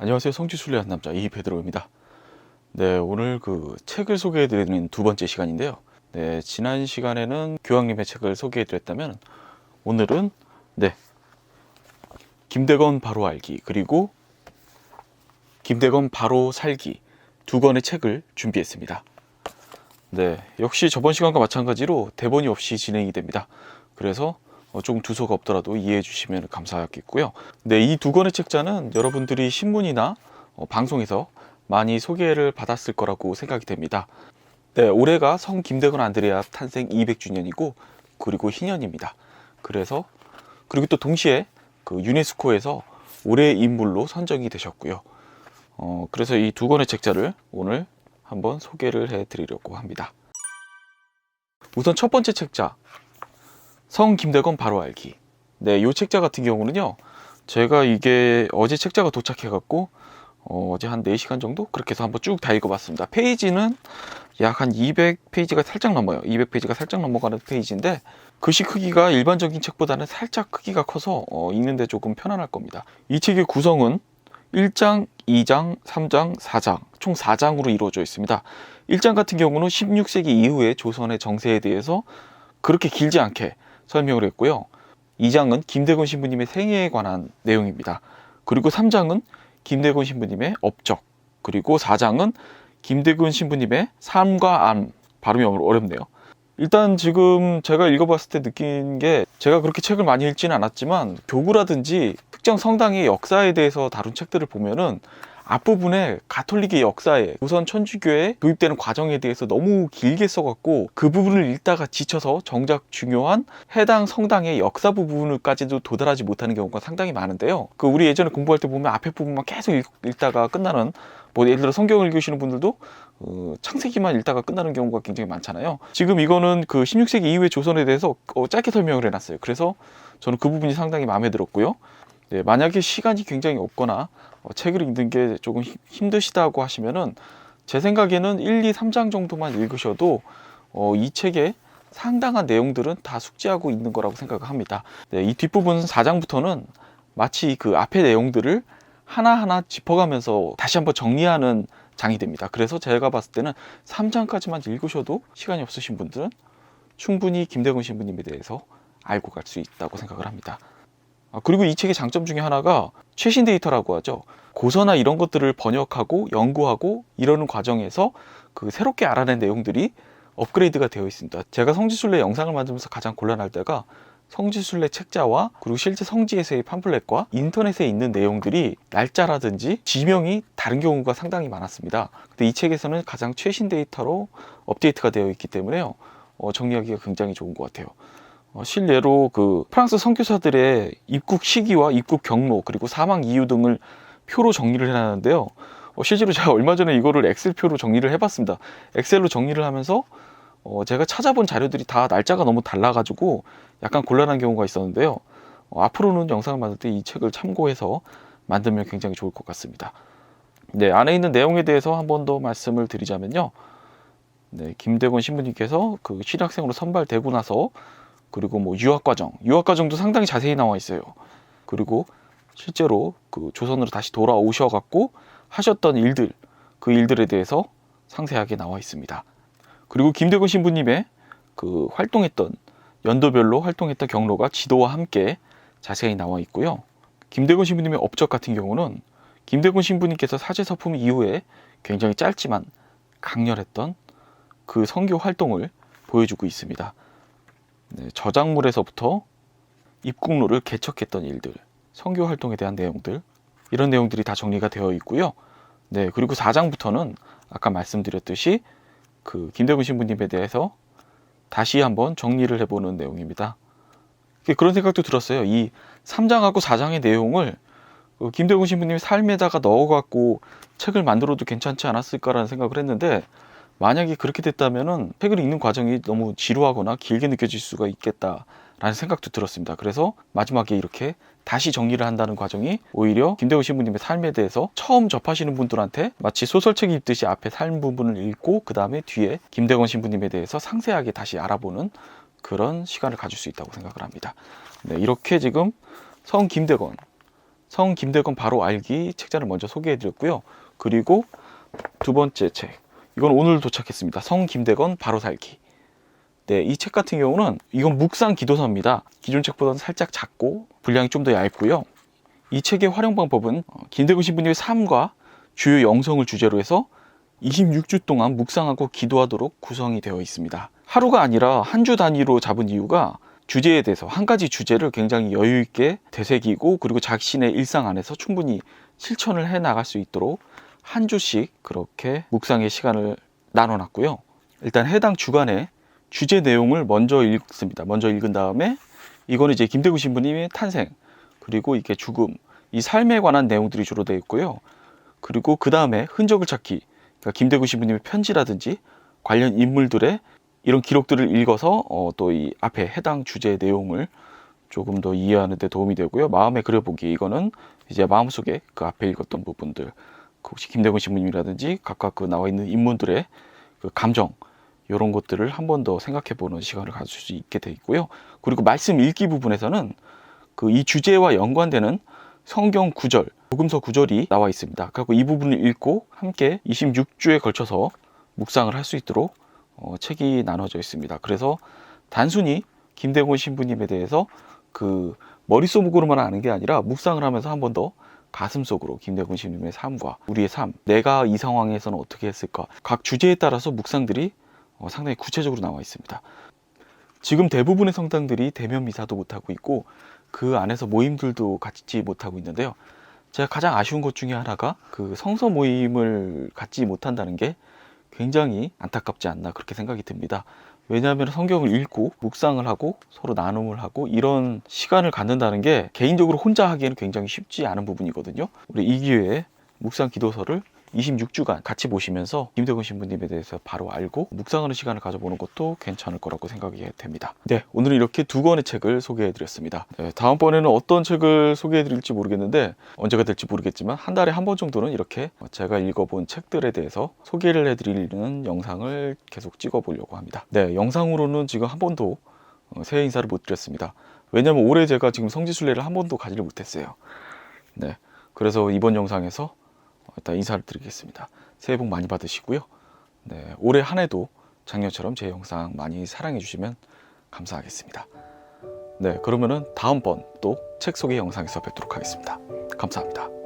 안녕하세요. 성지순례한 남자 이베드로입니다. 네, 오늘 그 책을 소개해드리는 두 번째 시간인데요. 네, 지난 시간에는 교황님의 책을 소개해드렸다면 오늘은 김대건 바로 알기 그리고 김대건 바로 살기 두 권의 책을 준비했습니다. 네, 역시 저번 시간과 마찬가지로 대본이 없이 진행이 됩니다. 그래서 조금 두서가 없더라도 이해해 주시면 감사하겠고요. 네, 이 두 권의 책자는 여러분들이 신문이나 방송에서 많이 소개를 받았을 거라고 생각이 됩니다. 네, 올해가 성 김대건 안드레아 탄생 200주년이고 그리고 희년입니다. 그리고 또 동시에 그 유네스코에서 올해의 인물로 선정이 되셨고요. 그래서 이 두 권의 책자를 오늘 한번 소개를 해 드리려고 합니다. 우선 첫 번째 책자, 성 김대건 바로 알기. 네, 이 책자 같은 경우는요, 제가 이게 어제 책자가 도착해갖고 어제 한 4시간 정도 그렇게 해서 한번 쭉 다 읽어봤습니다. 페이지는 약 한 200페이지가 살짝 넘어요. 200페이지가 살짝 넘어가는 페이지인데 글씨 크기가 일반적인 책보다는 살짝 크기가 커서 읽는데 조금 편안할 겁니다. 이 책의 구성은 1장, 2장, 3장, 4장 총 4장으로 이루어져 있습니다. 1장 같은 경우는 16세기 이후의 조선의 정세에 대해서 그렇게 길지 않게 설명을 했고요. 2장은 김대건 신부님의 생애에 관한 내용입니다. 그리고 3장은 김대건 신부님의 업적, 그리고 4장은 김대건 신부님의 삶과 암, 발음이 어렵네요. 일단 지금 제가 읽어봤을 때 느낀 게, 제가 그렇게 책을 많이 읽지는 않았지만 교구라든지 특정 성당의 역사에 대해서 다룬 책들을 보면은 앞부분에 가톨릭의 역사에, 우선 천주교에 도입되는 과정에 대해서 너무 길게 써갖고 그 부분을 읽다가 지쳐서 정작 중요한 해당 성당의 역사 부분까지도 도달하지 못하는 경우가 상당히 많은데요. 우리 예전에 공부할 때 보면 앞에 부분만 계속 읽다가 끝나는, 뭐 예를 들어 성경을 읽으시는 분들도 창세기만 읽다가 끝나는 경우가 굉장히 많잖아요. 지금 이거는 그 16세기 이후의 조선에 대해서 짧게 설명을 해놨어요. 그래서 저는 그 부분이 상당히 마음에 들었고요. 네, 만약에 시간이 굉장히 없거나 책을 읽는 게 조금 힘드시다고 하시면은 제 생각에는 1, 2, 3장 정도만 읽으셔도 이 책의 상당한 내용들은 다 숙지하고 있는 거라고 생각을 합니다. 네, 이 뒷부분 4장부터는 마치 그 앞의 내용들을 하나하나 짚어가면서 다시 한번 정리하는 장이 됩니다. 그래서 제가 봤을 때는 3장까지만 읽으셔도 시간이 없으신 분들은 충분히 김대건 신부님에 대해서 알고 갈 수 있다고 생각을 합니다. 그리고 이 책의 장점 중에 하나가 최신 데이터라고 하죠. 고서나 이런 것들을 번역하고 연구하고 이러는 과정에서 그 새롭게 알아낸 내용들이 업그레이드가 되어 있습니다. 제가 성지순례 영상을 만들면서 가장 곤란할 때가 성지순례 책자와 그리고 실제 성지에서의 팜플렛과 인터넷에 있는 내용들이 날짜라든지 지명이 다른 경우가 상당히 많았습니다. 근데 이 책에서는 가장 최신 데이터로 업데이트가 되어 있기 때문에요, 정리하기가 굉장히 좋은 것 같아요. 실례로 그 프랑스 선교사들의 입국 시기와 입국 경로 그리고 사망 이유 등을 표로 정리를 해놨는데요. 실제로 제가 얼마 전에 이거를 엑셀표로 정리를 해봤습니다. 엑셀로 정리를 하면서 제가 찾아본 자료들이 다 날짜가 너무 달라가지고 약간 곤란한 경우가 있었는데요. 앞으로는 영상을 만들 때 이 책을 참고해서 만들면 굉장히 좋을 것 같습니다. 네, 안에 있는 내용에 대해서 한 번 더 말씀을 드리자면요. 네, 김대건 신부님께서 그 신학생으로 선발되고 나서, 그리고 뭐 유학과정도 상당히 자세히 나와 있어요. 그리고 실제로 그 조선으로 다시 돌아오셔갖고 하셨던 일들, 그 일들에 대해서 상세하게 나와 있습니다. 그리고 김대건 신부님의 그 연도별로 활동했던 경로가 지도와 함께 자세히 나와 있고요. 김대건 신부님의 업적 같은 경우는 김대건 신부님께서 사제서품 이후에 굉장히 짧지만 강렬했던 그 선교 활동을 보여주고 있습니다. 네, 저작물에서부터 입국로를 개척했던 일들, 선교 활동에 대한 내용들, 이런 내용들이 다 정리가 되어 있고요. 네, 그리고 4장부터는 아까 말씀드렸듯이 그 김대건 신부님에 대해서 다시 한번 정리를 해보는 내용입니다. 그런 생각도 들었어요. 이 3장하고 4장의 내용을 김대건 신부님의 삶에다가 넣어갖고 책을 만들어도 괜찮지 않았을까라는 생각을 했는데, 만약에 그렇게 됐다면은 책을 읽는 과정이 너무 지루하거나 길게 느껴질 수가 있겠다라는 생각도 들었습니다. 그래서 마지막에 이렇게 다시 정리를 한다는 과정이 오히려 김대건 신부님의 삶에 대해서 처음 접하시는 분들한테 마치 소설책 읽듯이 앞에 삶 부분을 읽고 그 다음에 뒤에 김대건 신부님에 대해서 상세하게 다시 알아보는 그런 시간을 가질 수 있다고 생각을 합니다. 네, 이렇게 지금 성 김대건 성 김대건 바로 알기 책자를 먼저 소개해드렸고요. 그리고 두 번째 책, 이건 오늘 도착했습니다. 성 김대건 바로 살기. 네, 이 책 같은 경우는 이건 묵상 기도서입니다. 기존 책보다는 살짝 작고 분량이 좀 더 얇고요. 이 책의 활용 방법은 김대건 신부님의 삶과 주요 영성을 주제로 해서 26주 동안 묵상하고 기도하도록 구성이 되어 있습니다. 하루가 아니라 한 주 단위로 잡은 이유가 주제에 대해서 한 가지 주제를 굉장히 여유 있게 되새기고 그리고 자신의 일상 안에서 충분히 실천을 해 나갈 수 있도록 한 주씩 그렇게 묵상의 시간을 나눠놨고요. 일단 해당 주간에 주제 내용을 먼저 읽습니다. 먼저 읽은 다음에 이거는 이제 김대건 신부님의 탄생 그리고 이게 죽음, 이 삶에 관한 내용들이 주로 되어 있고요. 그리고 그 다음에 흔적을 찾기, 그러니까 김대건 신부님의 편지라든지 관련 인물들의 이런 기록들을 읽어서 또 이 앞에 해당 주제의 내용을 조금 더 이해하는 데 도움이 되고요. 마음에 그려보기, 이거는 이제 마음속에 그 앞에 읽었던 부분들, 혹시 김대건 신부님이라든지 각각 그 나와 있는 인물들의 그 감정, 이런 것들을 한 번 더 생각해보는 시간을 가질 수 있게 돼 있고요. 그리고 말씀 읽기 부분에서는 그 이 주제와 연관되는 성경 구절, 복음서 구절이 나와 있습니다. 그리고 이 부분을 읽고 함께 26주에 걸쳐서 묵상을 할 수 있도록 책이 나눠져 있습니다. 그래서 단순히 김대건 신부님에 대해서 그 머릿속으로만 아는 게 아니라 묵상을 하면서 한 번 더 가슴속으로 김대건 신부님의 삶과 우리의 삶, 내가 이 상황에서는 어떻게 했을까, 각 주제에 따라서 묵상들이 상당히 구체적으로 나와 있습니다. 지금 대부분의 성당들이 대면 미사도 못하고 있고 그 안에서 모임들도 갖지 못하고 있는데요. 제가 가장 아쉬운 것 중에 하나가 그 성서 모임을 갖지 못한다는 게 굉장히 안타깝지 않나 그렇게 생각이 듭니다. 왜냐하면 성경을 읽고 묵상을 하고 서로 나눔을 하고 이런 시간을 갖는다는 게 개인적으로 혼자 하기에는 굉장히 쉽지 않은 부분이거든요. 우리 이 기회에 묵상 기도서를 26주간 같이 보시면서 김대건 신부님에 대해서 바로 알고 묵상하는 시간을 가져보는 것도 괜찮을 거라고 생각이 됩니다. 네, 오늘은 이렇게 두 권의 책을 소개해 드렸습니다. 네, 다음번에는 어떤 책을 소개해 드릴지 모르겠는데 언제가 될지 모르겠지만 한 달에 한 번 정도는 이렇게 제가 읽어본 책들에 대해서 소개를 해드리는 영상을 계속 찍어 보려고 합니다. 네, 영상으로는 지금 한 번도 새해 인사를 못 드렸습니다. 왜냐면 올해 제가 지금 성지순례를 한 번도 가지를 못했어요. 네, 그래서 이번 영상에서 일단 인사를 드리겠습니다. 새해 복 많이 받으시고요. 네, 올해 한 해도 작년처럼 제 영상 많이 사랑해 주시면 감사하겠습니다. 네, 그러면은 다음번 또 책 소개 영상에서 뵙도록 하겠습니다. 감사합니다.